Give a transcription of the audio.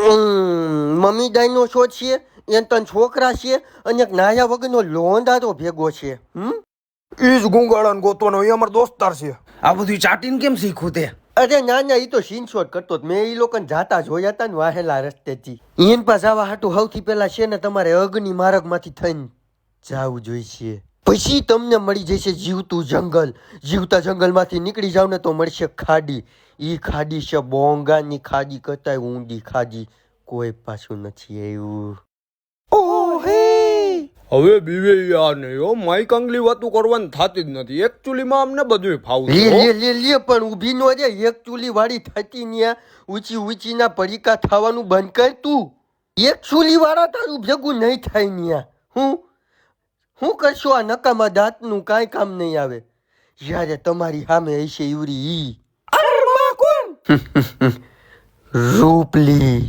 Mummy dinosaur છે એ તન છોકરા છે અને નાયા વગરનો લોંદારો ભેગો છે. ઈ જ ગુંગાળાને ગોતવાનો, એ અમારો દોસ્તાર છે. આ બધું ચાટીને કેમ શીખું તે? અરે ના એ તો સીનશોટ કરતો જ. મેં એ લોકોને જાતા જોયા હતા ને વાહેલા રસ્તેથી. એન પાસે આવા હાટું સૌથી પહેલા છે ને તમારે અગ્નિ માર્ગમાંથી થઈને જાવું જોઈશે. પછી તમને મળી જશે જીવતું જંગલ. જીવતા જંગલમાંથી નીકળી જાવ ને તો મળશે ખાડી. ઈ ખાડી છે બોંગાની ખાડી કરતા ઊંડી ખાડી. કોઈ પાછું નથી આવ્યું. હવે બીવે યાર નહીં હો, માઈક અંગલી વાતું કરવાની થતી જ નથી. એકચ્યુઅલીમાં અમને બધું ફાવતું. લે પણ ઊભી નો રે. એક ચૂલી વાળી થતી ન્યા ઊંચી ના પડીકા થવાનું બંધ કર તું. એક ચૂલી વાળા તારું ભેગું નહીં થાય ન્યા. હું કરશો આ નકામા દાંતનું કાંઈ કામ નહીં આવે. જ્યારે તમારી સામે હશે ઈવરી ઈ રૂપલી.